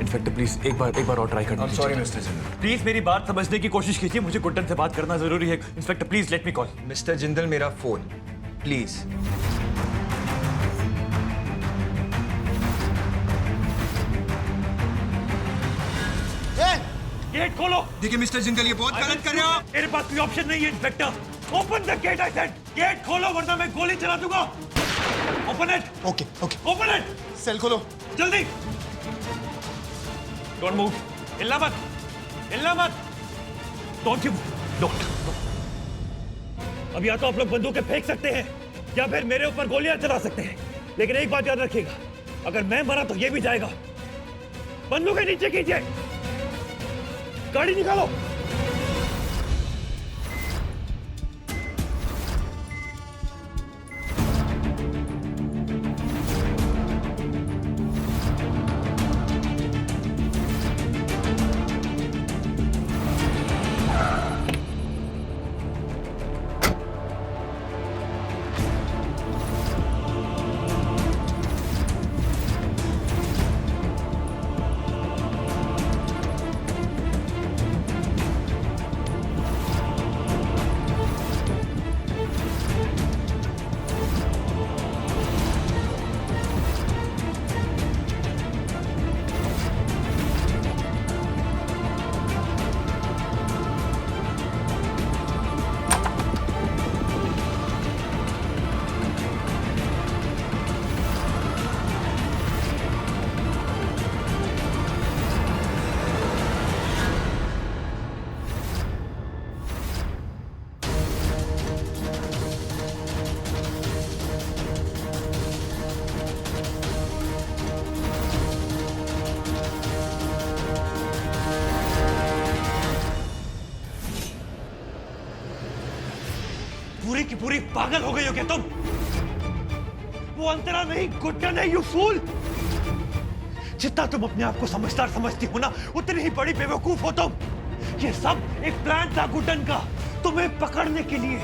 Inspector please एक बार और try करना। Sorry mister Jindal. प्लीज मेरी बात समझने की कोशिश कीजिए, मुझे गुड्डन से बात करना जरूरी है। Inspector please let me call. Mister Jindal मेरा फोन प्लीज। गेट खोलो। देखिए मिस्टर जिंदल ये बहुत गलत कर रहे हो। मेरे पास कोई ऑप्शन नहीं है inspector. Open the gate I said. Gate खोलो वरना मैं गोली चला दूंगा। Open it. Okay okay open it. Cell खोलो जल्दी। Don't move. हिलना मत, हिलना मत। Don't you don't. अब या तो आप लोग बंदूकें फेंक सकते हैं या फिर मेरे ऊपर गोलियां चला सकते हैं, लेकिन एक बात याद रखिएगा, अगर मैं मरा तो ये भी जाएगा। बंदूकें नीचे कीजिए, गाड़ी निकालो। पूरी की पूरी पागल हो गई हो क्या तुम? वो अंतरा नहीं, गुड्डन है, यू फूल। जितना तुम अपने आप को समझदार समझती हो ना, उतनी ही बड़ी बेवकूफ हो तुम। ये सब एक प्लान था गुड्डन का, तुम्हें पकड़ने के लिए।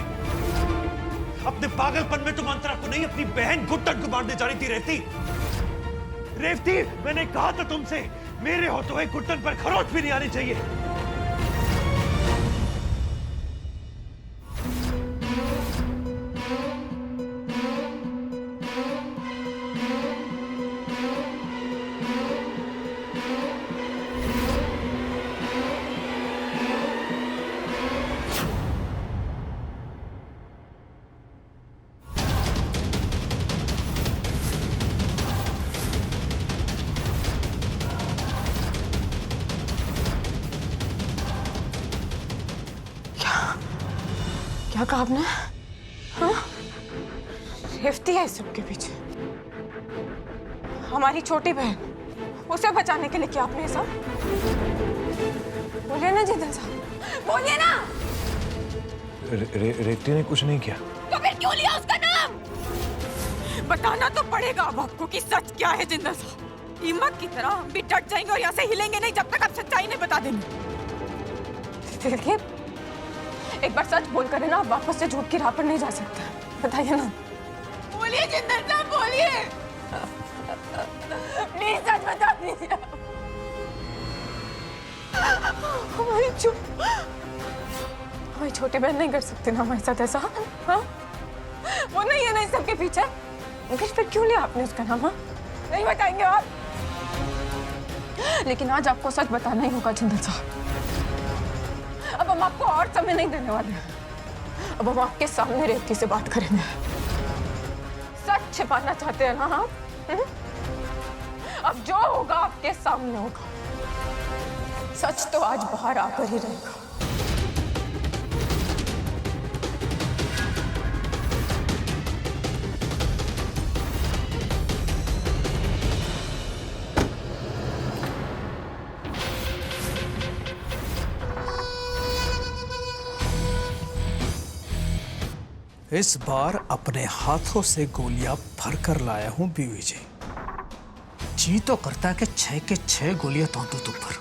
अपने पागलपन में तुम अंतरा को नहीं, अपनी बहन गुड्डन को मारने जा रही थी। रेवती, मैंने कहा था तुमसे, मेरे होते हुए गुड्डन पर खरोच भी नहीं आनी चाहिए। क्या कहा आपने? हाँ? रेवती है इस सब के पीछे। हमारी छोटी बहन, उसे बचाने के लिए क्या आपने सब? बोलिए ना जिंदल साहब, बोलिए ना। रेवती ने कुछ नहीं किया। तो फिर क्यों लिया उसका नाम? बताना तो पड़ेगा अब आपको कि सच क्या है जिंदल साहब। ईमक की तरह हम भी डट जाएंगे और यहाँ से हिलेंगे नहीं जब तक आप सच्चाई नहीं बता देंगे। देखिए, एक बार सच बोलकर है ना, आप वापस से झूठ की राह पर नहीं जा सकते। बताइए ना। बोलिए जिंदल साहब, बोलिए। प्लीज सच बता दीजिए। हमारी छोटी बहन नहीं कर सकती ना हमारे साथ ऐसा? हाँ? वो नहीं है ना इस सबके पीछे? फिर क्यों लिया आपने उसका नाम? हाँ? नहीं बताएंगे आप? लेकिन आज आपको सच बताना ही होगा जिंदल साहब। अब हम आपको और समय नहीं देने वाले हैं। अब हम आपके सामने रेवती से बात करेंगे। सच छिपाना चाहते हैं ना आप? अब जो होगा आपके सामने होगा। सच तो आज बाहर आकर ही रहेगा। इस बार अपने हाथों से गोलियां भर कर लाया हूं बीवी जी। जी तो करता है कि 6 के 6 गोलियां तोड़ दूं तुम पर।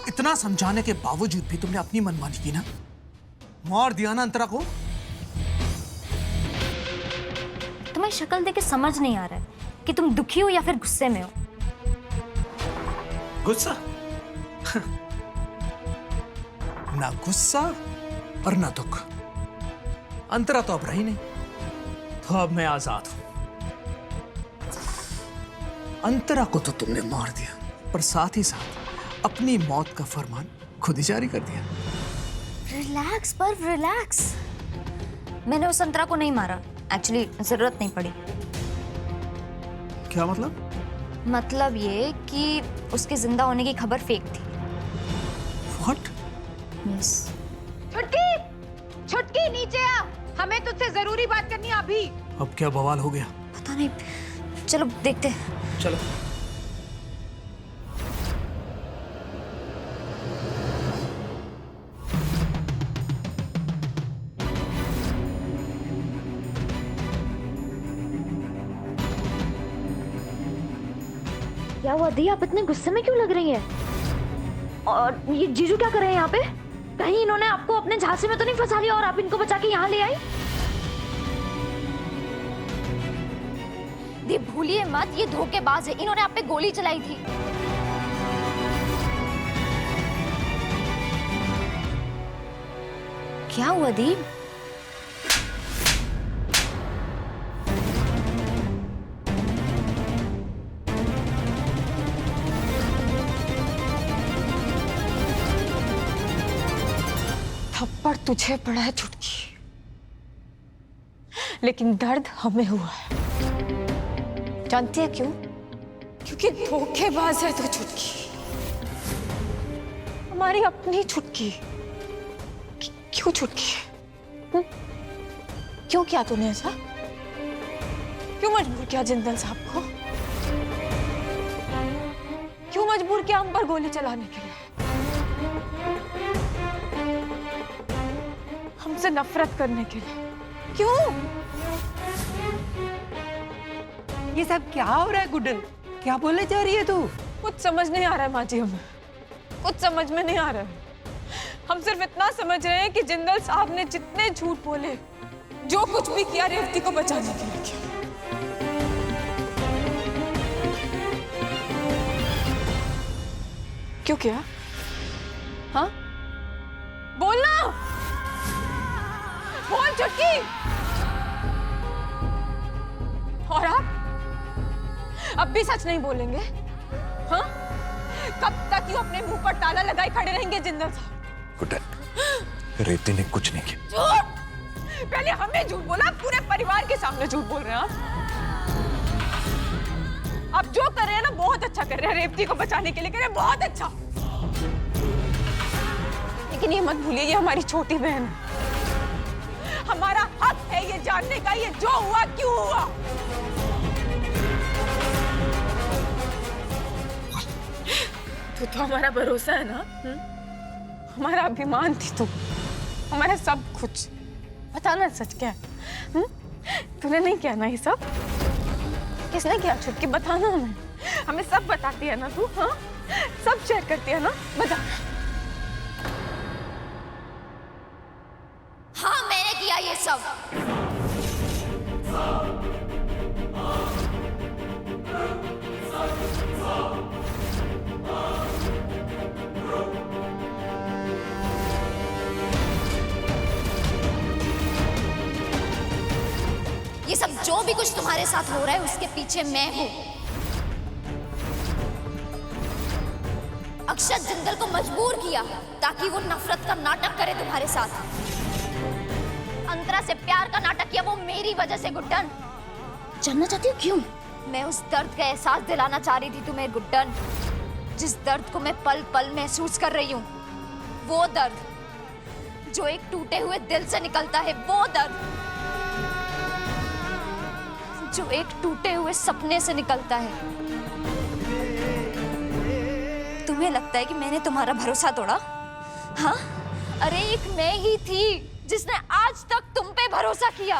इतना समझाने के बावजूद भी तुमने अपनी मनमानी की ना, मार दिया ना अंतरा को। तुम्हें शक्ल देख के समझ नहीं आ रहा है कि तुम दुखी हो या फिर गुस्से में हो। गुस्सा? ना गुस्सा और ना दुख। अंतरा तो अब रही नहीं, तो अब मैं आजाद हूं। अंतरा को तो तुमने मार दिया, पर साथ ही साथ अपनी मौत का फरमान खुद ही जारी कर दिया। रिलैक्स पर रिलैक्स। मैंने उस अंतरा को नहीं मारा, एक्चुअली जरूरत नहीं पड़ी। क्या मतलब? मतलब ये कि उसके जिंदा होने की खबर फेक थी। What? यस। छुटकी, छुटकी नीचे आ, हमें तुझसे जरूरी बात करनी है अभी। अब क्या बवाल हो गया? पता नहीं, चलो देखते हैं। चलो। क्या हुआ दी, आप इतने गुस्से में क्यों लग रही हैं? और ये जीजू क्या कर रहे हैं यहाँ पे? कहीं इन्होंने आपको अपने झांसे में तो नहीं फंसा लिया और आप इनको बचा के यहाँ ले आई? दी भूलिए मत, ये धोखेबाज है, इन्होंने आप पे गोली चलाई थी। क्या हुआ दी? थप्पड़ तुझे पड़ा है छुटकी, लेकिन दर्द हमें हुआ है। जानती है क्यों? क्योंकि धोखेबाज है तू छुटकी, हमारी अपनी छुटकी। क्यों छुटकी? क्यों किया तूने ऐसा? क्यों मजबूर किया जिंदल साहब को? क्यों मजबूर किया हम पर गोली चलाने के लिए? हमसे नफरत करने के लिए? क्यों? ये सब क्या हो रहा है गुड्डन? क्या बोलने जा रही है तू? कुछ समझ नहीं आ रहा है माँ जी, हमें कुछ समझ में नहीं आ रहा है। हम सिर्फ इतना समझ रहे हैं कि जिंदल साहब ने जितने झूठ बोले, जो कुछ भी किया रेवती को बचाने के लिए किया। क्यों किया? हाँ, बोलना, बोल छुटकी। और आप अब भी सच नहीं बोलेंगे? हाँ, कब तक यूं अपने मुंह पर ताला लगाए खड़े रहेंगे जिंदल साहब? गुड्डन, रेवती ने कुछ नहीं किया। झूठ! पहले हमें झूठ बोला, पूरे परिवार के सामने झूठ बोल रहे हैं आप जो कर रहे हैं ना बहुत अच्छा कर रहे हैं, रेवती को बचाने के लिए कर रहे हैं, बहुत अच्छा। लेकिन ये मत भूलिए, ये हमारी छोटी बहन है, हमारा हक है ये जानने का ये जो हुआ क्यों हुआ। तू तो हमारा भरोसा है ना? हमारा अभिमान थी तू, हमारा सब कुछ। बताना सच क्या है? तूने नहीं किया ना ये सब? किसने किया छुटकी? बताना हमें, हमें सब बताती है ना तू? हाँ, सब शेयर करती है ना? बता। हाँ, मैंने किया ये सब। ये सब जो भी कुछ तुम्हारे साथ हो रहा है उसके पीछे मैं हूं। अक्षत जिंदल को मजबूर किया ताकि वो नफरत का नाटक करे तुम्हारे साथ। अंतरा से प्यार का नाटक किया वो मेरी वजह से गुड्डन। जानना चाहती हो क्यों? मैं उस दर्द का एहसास दिलाना चाह रही थी तुम्हें गुड्डन, जिस दर्द को मैं पल पल महसूस कर रही हूँ। वो दर्द जो एक टूटे हुए दिल से निकलता है, वो दर्द जो एक टूटे हुए सपने से निकलता है। तुम्हें लगता है कि मैंने तुम्हारा भरोसा तोड़ा? हाँ, अरे एक मैं ही थी जिसने आज तक तुम पे भरोसा किया,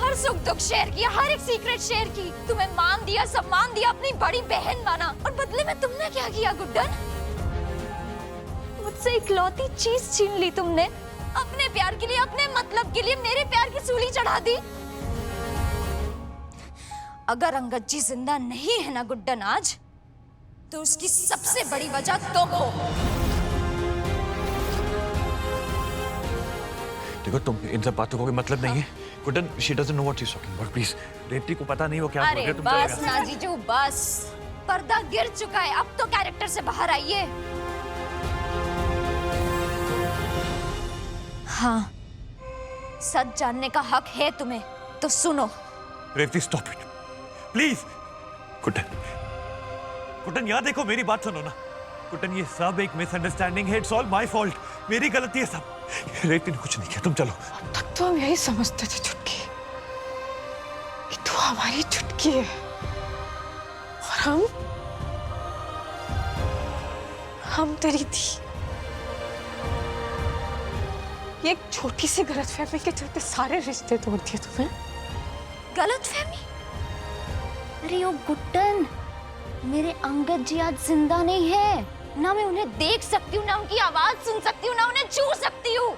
हर सुख दुख शेयर किया, हर एक सीक्रेट शेयर की, तुम्हें मान दिया, सम्मान दिया, अपनी बड़ी बहन माना। और बदले में तुमने क्या किया गुड्डन? मुझसे इकलौती चीज छीन ली तुमने। अपने प्यार के लिए, अपने मतलब के लिए मेरे प्यार की सूली चढ़ा दी। अगर अंगद जी जिंदा नहीं है ना गुड्डन आज, तो उसकी सबसे बड़ी वजह तुम हो। देखो, तुम इन सब बातों को कोई मतलब नहीं है। Guddan, she doesn't know what she's talking about. Please, Revati को पता नहीं वो क्या बोल रही अरे है। तुम चले बस यहाँ ना जीजू, बस। पर्दा गिर चुका है, अब तो कैरेक्टर से बाहर आइए। हाँ, सच जानने का हक है तुम्हें, तो सुनो। से। Revati, stop it. Please. Guddan, यहाँ देखो, मेरी बात सुनो ना। गुड्डन, ये सब एक मिसअंडरस्टैंडिंग है। It's all my fault. मेरी गलती है सब। रेवती ने कुछ नहीं किया, तुम चलो। अब तक तो हम यही समझते थे चुटकी, कि तू हमारी चुटकी है और हम तेरी थी। ये एक छोटी सी गलतफहमी के चलते सारे रिश्ते तोड़ दिए तुम्हें। गलतफहमी? अरे ओ गुड्डन, मेरे अंगद जी आज जिंदा नहीं है। ना मैं उन्हें देख सकती हूँ, ना उनकी आवाज सुन सकती हूँ, ना उन्हें छू सकती हूँ।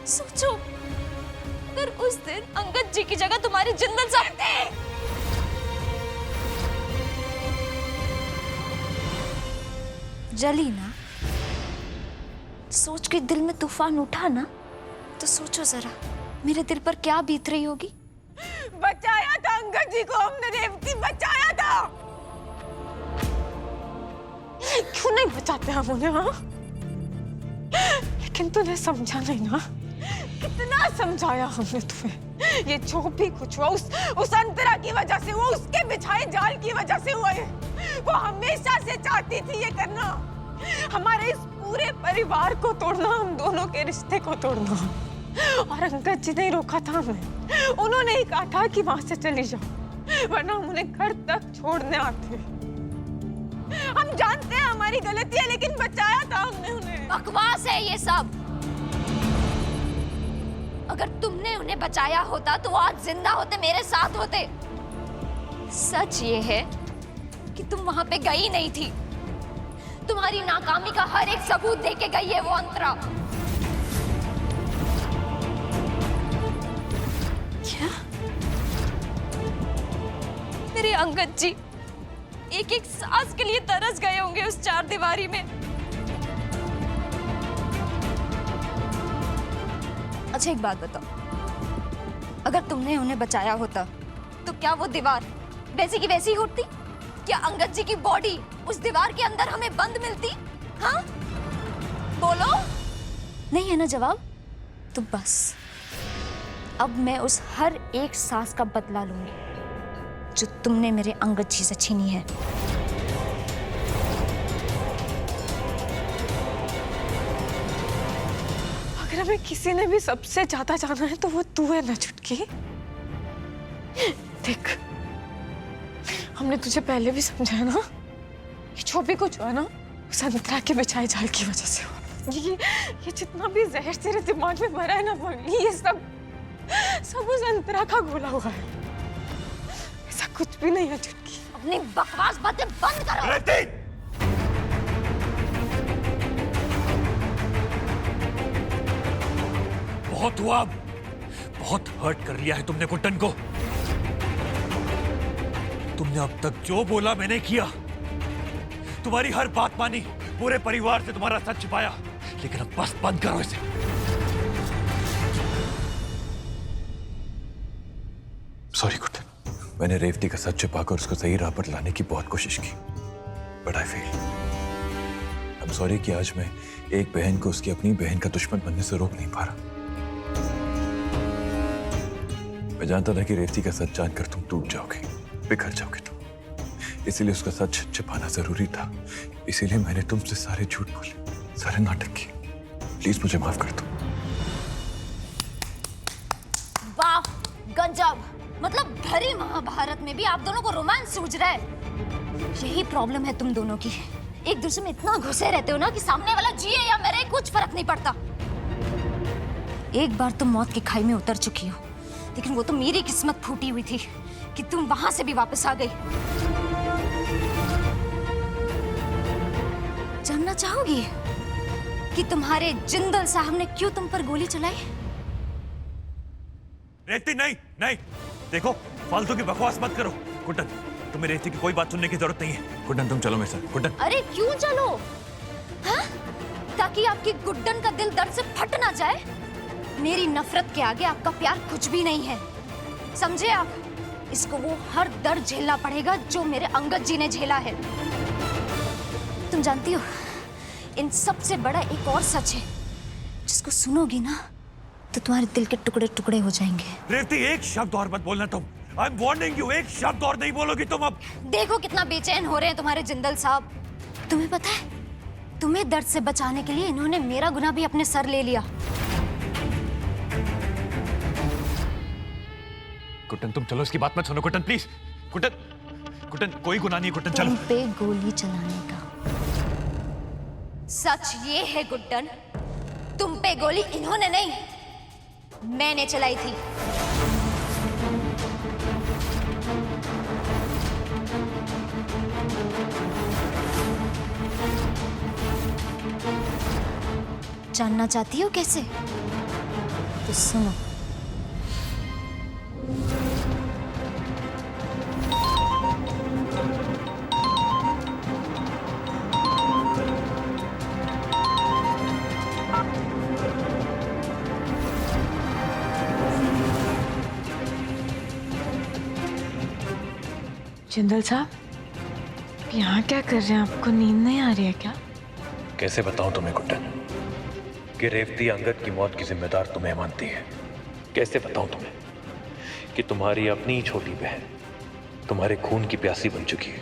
सोचो, अगर उस दिन अंगद जी की जगह तुम्हारी जिंदल साहब थे। जली ना, सोच के दिल में तूफान उठा ना, तो सोचो जरा मेरे दिल पर क्या बीत रही होगी। बचाया था अंगद जी को हमने, रेवती, बचाया था। क्यों नहीं बचाते हम उन्हें? हाँ, लेकिन तूने समझा नहीं ना। कितना समझाया हमने तुम्हें। ये जो भी कुछ हुआ उस अंतरा की वजह से, वो उसके बिछाए जाल की वजह से हुआ है। वो हमेशा से चाहती थी ये करना, हमारे इस पूरे परिवार को तोड़ना, हम दोनों के रिश्ते को तोड़ना। और अंगद जी ने रोका था हमें। उन्होंने ही कहा था कि वहां से चली जाओ, वरना हम उन्हें घर तक छोड़ने आते। हम जानते हैं हमारी गलती है, लेकिन बचाया था हमने उन्हें। बकवास है ये सब। अगर तुमने उन्हें बचाया होता तो वो आज जिंदा होते, मेरे साथ होते। सच ये है कि तुम वहां पे गई नहीं थी। तुम्हारी नाकामी का हर एक सबूत देके गई है वो अंतरा। क्या? मेरे अंगद जी एक एक सांस के लिए तरस गए होंगे उस चार दीवारी में। अच्छा, एक बात बताओ, अगर तुमने उन्हें बचाया होता तो क्या वो दीवार वैसी की वैसी होती? क्या अंगद जी की बॉडी उस दीवार के अंदर हमें बंद मिलती? हाँ, बोलो। नहीं है ना जवाब? तो बस अब मैं उस हर एक सांस का बदला लूंगी जो तुमने मेरे अंगद जी से छीनी है। अगर हमें किसी ने भी सबसे ज्यादा जाना है तो वो तू है ना चुटकी। देख, हमने तुझे पहले भी समझाया ना कि जो भी कुछ हुआ ना उस अंतरा के बिछाए जाल की वजह से हुआ। ये जितना भी जहर तेरे दिमाग में भरा है ना बोली, ये सब उस अंतरा का घोला हुआ है। ऐसा कुछ भी नहीं है चुटकी। अपनी बकवास बातें बंद करो। रेवती! बहुत हुआ, बहुत हर्ट कर लिया है तुमने गुड्डन को। तुमने अब तक जो बोला मैंने किया, तुम्हारी हर बात मानी, पूरे परिवार से तुम्हारा सच छिपाया, लेकिन अब बस बंद करो इसे। सॉरी गुड्डन, मैंने रेवती का सच छिपाकर उसको सही राह पर लाने की बहुत कोशिश की, but I fail. I am sorry कि आज मैं एक बहन को उसकी अपनी बहन का दुश्मन बनने से रोक नहीं पा रहा। मैं जानता था कि रेवती का सच जानकर तुम टूट जाओगे, बिखर जाओगे तुम, इसीलिए उसका सच छिपाना जरूरी था। इसीलिए मैंने तुमसे सारे झूठ बोले, सारे नाटक किए। प्लीज मुझे माफ कर दो। वाह, गजब। मतलब भरी महाभारत में भी आप दोनों को रोमांस सूझ रहा है। यही प्रॉब्लम है तुम दोनों की, एक दूसरे में इतना घुसे रहते हो ना कि सामने वाला जिए या मरे कुछ फर्क नहीं पड़ता। एक बार तुम मौत की खाई में उतर चुकी हो, लेकिन वो तो मेरी किस्मत फूटी हुई थी कि तुम वहां से भी वापस आ गई। जानना चाहोगी कि तुम्हारे जिंदल साहब ने क्यों तुम पर गोली चलाई? रेवती, नहीं नहीं, देखो फालतू की बकवास मत करो। गुड्डन, तुम्हें रेवती की कोई बात सुनने की जरूरत नहीं है। गुड्डन तुम चलो मेरे साथ। गुड्डन अरे क्यों चलो? हाँ? ताकि आपकी गुड्डन का दिल दर्द से फट ना जाए। मेरी नफरत के आगे आपका प्यार कुछ भी नहीं है, समझे आप? इसको वो हर दर्द झेलना पड़ेगा जो मेरे अंगद जी ने झेला है। तुम जानती हो, इन सबसे बड़ा एक और सच है जिसको सुनोगी ना तो तुम्हारे दिल के टुकड़े टुकड़े हो जाएंगे। रेवती एक शब्द और मत बोलना तुम। आई एम वार्निंग यू, एक शब्द और नहीं बोलोगी तुम अब। देखो कितना बेचैन हो रहे हैं तुम्हारे जिंदल साहब। तुम्हें पता है, तुम्हें दर्द से बचाने के लिए इन्होंने मेरा गुनाह भी अपने सर ले लिया। गुड्डन तुम चलो, इसकी बात मत सुनो। गुड्डन प्लीज, गुड्डन, गुड्डन कोई गुनाह नहीं। गुड्डन चलो। तुम पे गोली चलाने का सच ये है गुड्डन, तुम पे गोली इन्होंने नहीं, मैंने चलाई थी। जानना चाहती हो कैसे? तो सुनो। जिंदल साहब, यहाँ क्या कर रहे हैं? आपको नींद नहीं आ रही है क्या? कैसे बताऊं तुम्हें गुड्डन कि रेवती अंगद की मौत की जिम्मेदार तुम्हें मानती है? कैसे बताऊं तुम्हें कि तुम्हारी अपनी छोटी बहन तुम्हारे खून की प्यासी बन चुकी है?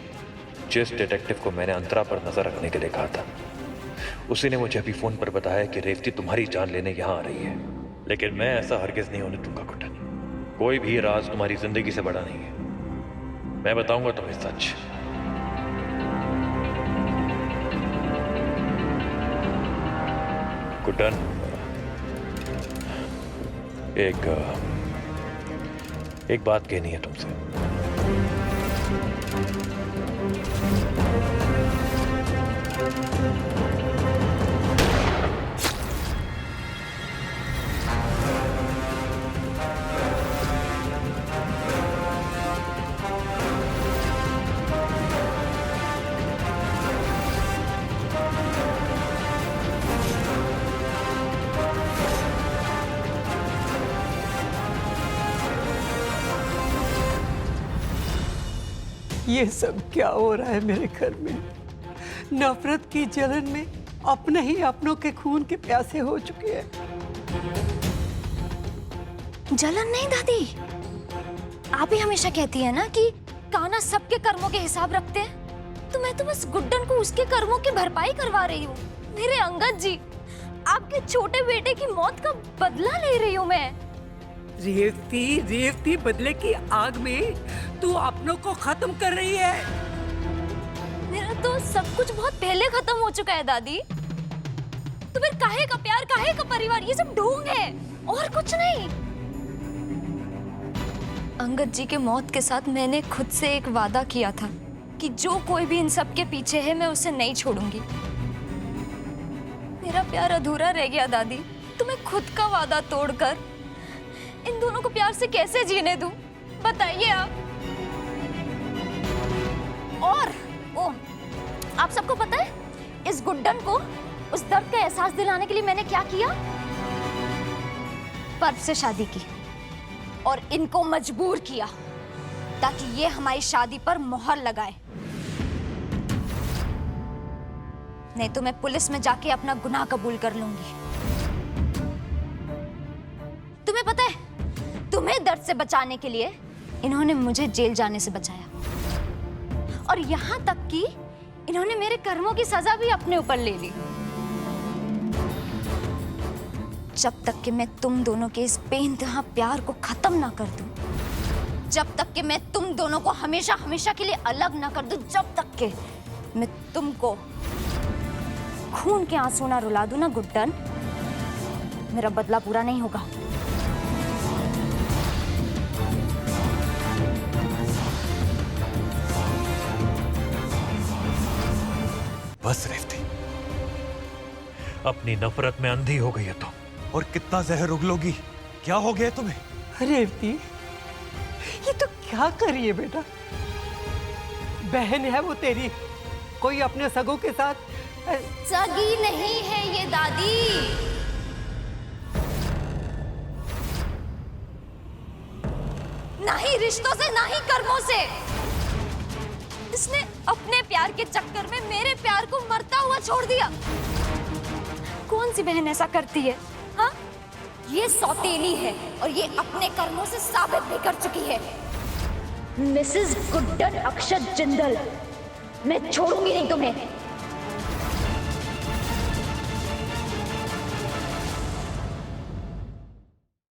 जिस डिटेक्टिव को मैंने अंतरा पर नजर रखने के लिए कहा था, उसी ने मुझे अभी फोन पर बताया कि रेवती तुम्हारी जान लेने यहाँ आ रही है। लेकिन मैं ऐसा हरगिज नहीं होने दूंगा गुड्डन। कोई भी राज तुम्हारी जिंदगी से बड़ा नहीं है। मैं बताऊंगा तुम्हें सच। गुड्डन, एक बात कहनी है तुमसे। ये सब क्या हो रहा है मेरे घर में? नफरत की जलन में अपने ही अपनों के खून के प्यासे हो चुके हैं। जलन नहीं दादी, आप ही हमेशा कहती है ना कि कान्हा सबके कर्मों के हिसाब रखते हैं, तो मैं तो बस गुड्डन को उसके कर्मों की भरपाई करवा रही हूँ। मेरे अंगद जी, आपके छोटे बेटे की मौत का बदला ले रही हूँ मैं। रेवती बदले की आग में तू अपनों को खत्म कर रही है। मेरा तो सब कुछ बहुत पहले खत्म हो चुका है दादी। तो फिर काहे का प्यार, काहे का परिवार, ये सब ढोंग है और कुछ नहीं। अंगद जी के मौत के साथ मैंने खुद से एक वादा किया था कि जो कोई भी इन सब के पीछे है मैं उसे नहीं छोड़ूंगी। मेरा प्यार अधूरा रह गया दादी, तो मैं खुद का वादा तोड़कर इन दोनों को प्यार से कैसे जीने दूं? बताइए आप। और ओ, आप सबको पता है इस गुड्डन को उस दर्द का एहसास दिलाने के लिए मैंने क्या किया? पर्व से शादी की और इनको मजबूर किया ताकि ये हमारी शादी पर मोहर लगाए। नहीं तो मैं पुलिस में जाके अपना गुनाह कबूल कर लूंगी। तुम्हें पता है, तुम्हें दर्द से बचाने के लिए इन्होंने मुझे जेल जाने से बचाया और यहाँ तक कि इन्होंने मेरे कर्मों की सजा भी अपने ऊपर ले ली। जब तक कि मैं तुम दोनों के इस बेइंतहा प्यार को खत्म ना कर दूं, जब तक कि मैं तुम दोनों को हमेशा हमेशा के लिए अलग ना कर दूं, जब तक कि मैं तुमको खून के आंसू ना रुला दूं ना गुड्डन, मेरा बदला पूरा नहीं होगा। बस रेवती, अपनी नफरत में अंधी हो गई है तुम। और कितना जहर उगलोगी? क्या हो गया तुम्हें? रेवती, ये तो क्या कर रही है बेटा? बहन है वो तेरी, कोई अपने सगों के साथ सगी नहीं है ये दादी। ना ही रिश्तों से ना ही कर्मों से। इसने अपने प्यार के चक्कर में मेरे प्यार को मरता हुआ छोड़ दिया। कौन सी बहन ऐसा करती है? हाँ, ये सौतेली है और ये अपने कर्मों से साबित भी कर चुकी है। मिसेस गुड्डन अक्षत जिंदल, मैं छोड़ूंगी नहीं तुम्हें।